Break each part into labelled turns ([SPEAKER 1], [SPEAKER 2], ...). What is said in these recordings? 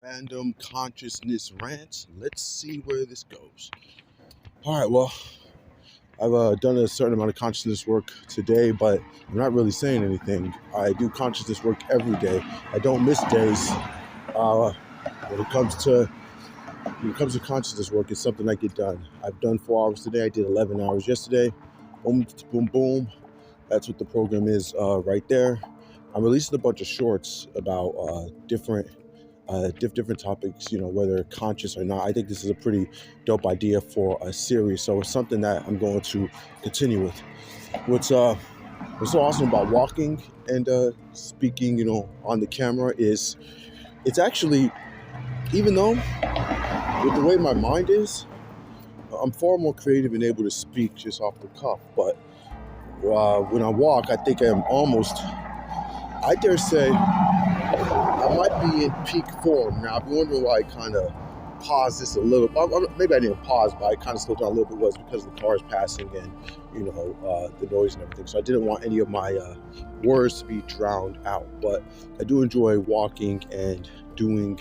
[SPEAKER 1] Random consciousness rants. Let's see where this goes. All right, well, I've done a certain amount of consciousness work today, but I'm not really saying anything. I do consciousness work every day. I don't miss days. When it comes to consciousness work, it's something I get done. I've done 4 hours today. I did 11 hours yesterday. Boom, boom, boom. That's what the program is right there. I'm releasing a bunch of shorts about different topics, whether conscious or not. I think this is a pretty dope idea for a series. So it's something that I'm going to continue with. What's so awesome about walking and speaking, on the camera is it's actually, even though with the way my mind is, I'm far more creative and able to speak just off the cuff. But when I walk, I think I dare say, I might be in peak form. Now, I've been wondering why I kind of paused this a little. Maybe I didn't pause, but I kind of slowed down a little bit. Was because the cars passing and, the noise and everything. So I didn't want any of my words to be drowned out. But I do enjoy walking and doing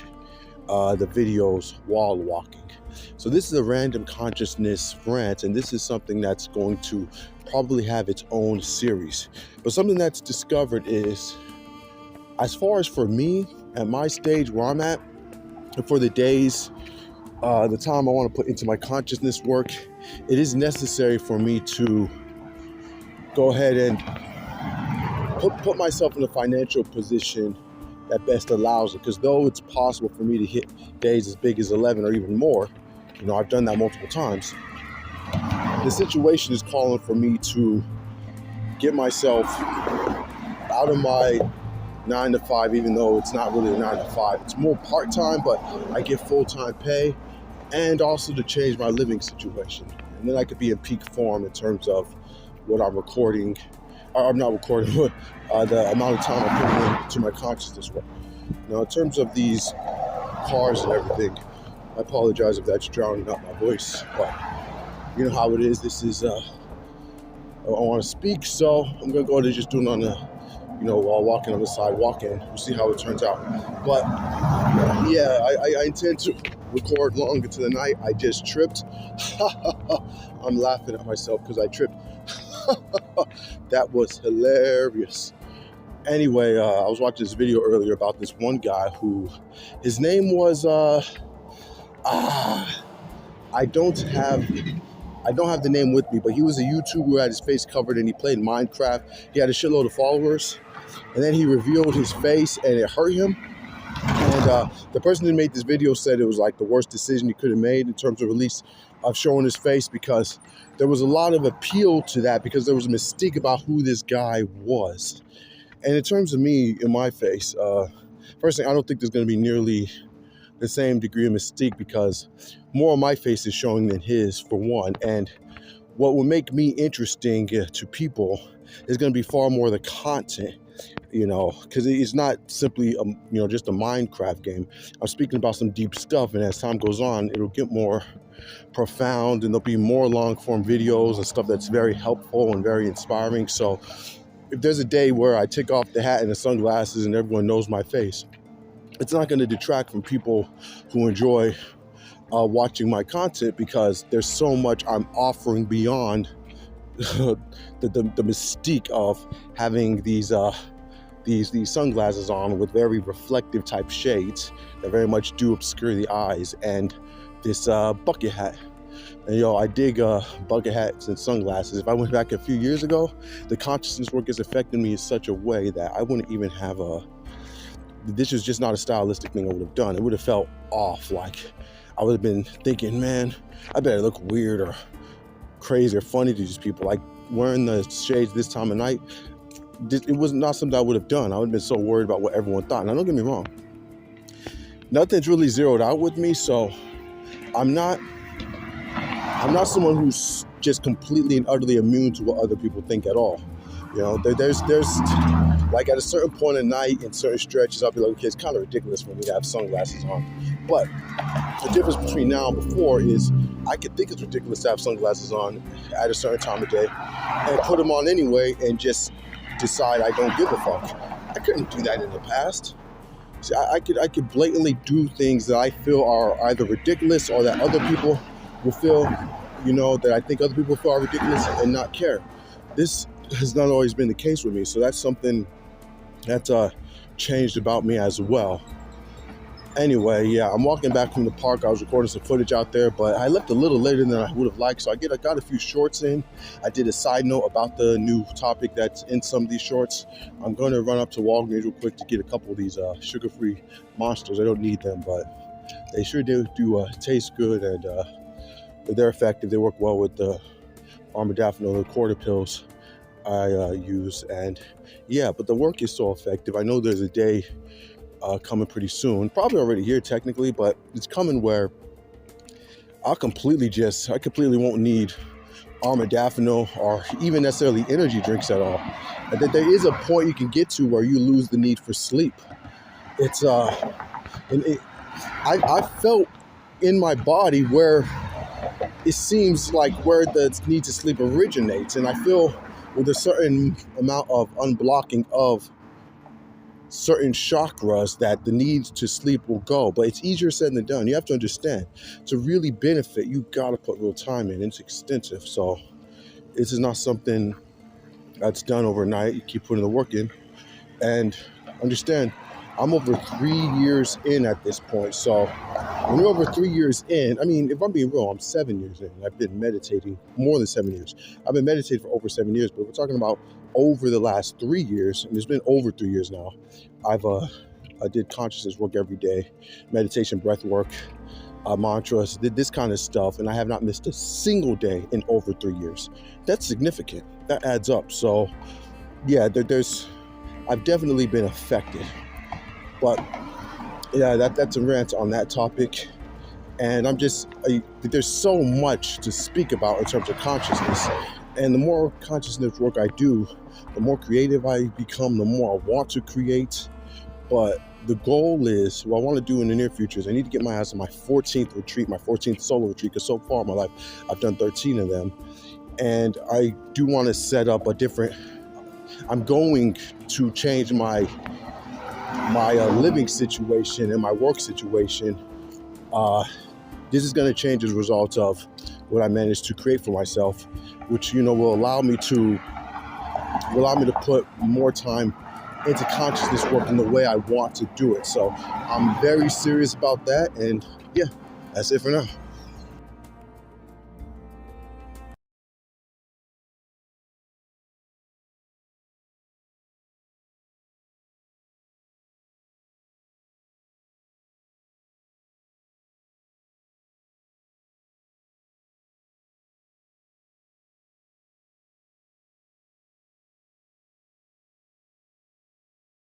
[SPEAKER 1] the videos while walking. So this is a random consciousness rant, and this is something that's going to probably have its own series. But something that's discovered is, as far as for me, at my stage where I'm at, and for the days, the time I want to put into my consciousness work, it is necessary for me to go ahead and put myself in a financial position that best allows it. Because though it's possible for me to hit days as big as 11 or even more, I've done that multiple times, the situation is calling for me to get myself out of my 9 to 5, even though it's not really a 9 to 5. It's more part-time, but I get full-time pay, and also to change my living situation. And then I could be in peak form in terms of what I'm recording, or I'm not recording, but the amount of time I'm putting into my consciousnness work. Now, in terms of these cars and everything, I apologize if that's drowning out my voice, but you know how it is. This is, I want to speak, so I'm going to go ahead and just do it on the, while walking on the sidewalk, and we'll see how it turns out. But yeah, I intend to record long into the night. I just tripped. I'm laughing at myself because I tripped. That was hilarious. Anyway, I was watching this video earlier about this one guy who, his name was, I don't have the name with me, but he was a YouTuber who had his face covered and he played Minecraft. He had a shitload of followers, and then he revealed his face and it hurt him. And the person who made this video said it was like the worst decision he could have made in terms of showing his face, because there was a lot of appeal to that, because there was a mystique about who this guy was. And in terms of me and my face, first thing, I don't think there's going to be nearly the same degree of mystique, because more of my face is showing than his, for one. And what will make me interesting to people is going to be far more the content, because it's not simply just a Minecraft game. I'm speaking about some deep stuff, and as time goes on, it'll get more profound, and there'll be more long form videos and stuff that's very helpful and very inspiring. So if there's a day where I take off the hat and the sunglasses and everyone knows my face, it's not going to detract from people who enjoy watching my content, because there's so much I'm offering beyond the mystique of having these sunglasses on with very reflective type shades that very much do obscure the eyes, and this bucket hat. And I dig bucket hats and sunglasses. If I went back a few years ago, the consciousness work has affected me in such a way that I wouldn't even have this is just not a stylistic thing I would have done. It would have felt off. Like I would have been thinking, man, I better look weird or crazy or funny to these people. Like wearing the shades this time of night, it was not something I would have done. I would have been so worried about what everyone thought. Now, don't get me wrong, nothing's really zeroed out with me, so I'm not someone who's just completely and utterly immune to what other people think at all. There's like at a certain point of night in certain stretches, I'll be like, okay, it's kind of ridiculous for me to have sunglasses on. But the difference between now and before is I could think it's ridiculous to have sunglasses on at a certain time of day and put them on anyway and just decide I don't give a fuck. I couldn't do that in the past. See, I could blatantly do things that I feel are either ridiculous or that other people will feel, that I think other people feel are ridiculous and not care. This has not always been the case with me, so that's something that's changed about me as well. Anyway, yeah, I'm walking back from the park. I was recording some footage out there, but I left a little later than I would have liked, so I got a few shorts in. I did a side note about the new topic that's in some of these shorts. I'm going to run up to Walgreens real quick to get a couple of these sugar-free monsters. I don't need them, but they sure do taste good, and they're effective. They work well with the Armodafinil, the quarter pills I use, and yeah, but the work is so effective. I know there's a day coming pretty soon, probably already here technically, but it's coming where I completely won't need Armodafinil or even necessarily energy drinks at all. And that there is a point you can get to where you lose the need for sleep. It's I felt in my body where it seems like where the need to sleep originates, and I feel with a certain amount of unblocking of certain chakras that the need to sleep will go. But it's easier said than done. You have to understand, to really benefit, you gotta put real time in. It's extensive. So this is not something that's done overnight. You keep putting the work in. And understand, I'm over 3 years in at this point. So when you're over 3 years in, I mean, if I'm being real, I'm 7 years in. I've been meditating more than 7 years. I've been meditating for over 7 years, but we're talking about over the last 3 years, and it's been over 3 years now. I did consciousness work every day, meditation, breath work, mantras, did this kind of stuff, and I have not missed a single day in over 3 years. That's significant. That adds up. So yeah, I've definitely been affected. But yeah, that's a rant on that topic. And there's so much to speak about in terms of consciousness. And the more consciousness work I do, the more creative I become, the more I want to create. But the goal is, what I want to do in the near future is I need to get my ass on my 14th retreat, my 14th solo retreat, because so far in my life, I've done 13 of them. And I do want to set up I'm going to change my living situation and my work situation. This is going to change as a result of what I managed to create for myself, which will allow me to put more time into consciousness work in the way I want to do it. So I'm very serious about that, and yeah, that's it for now.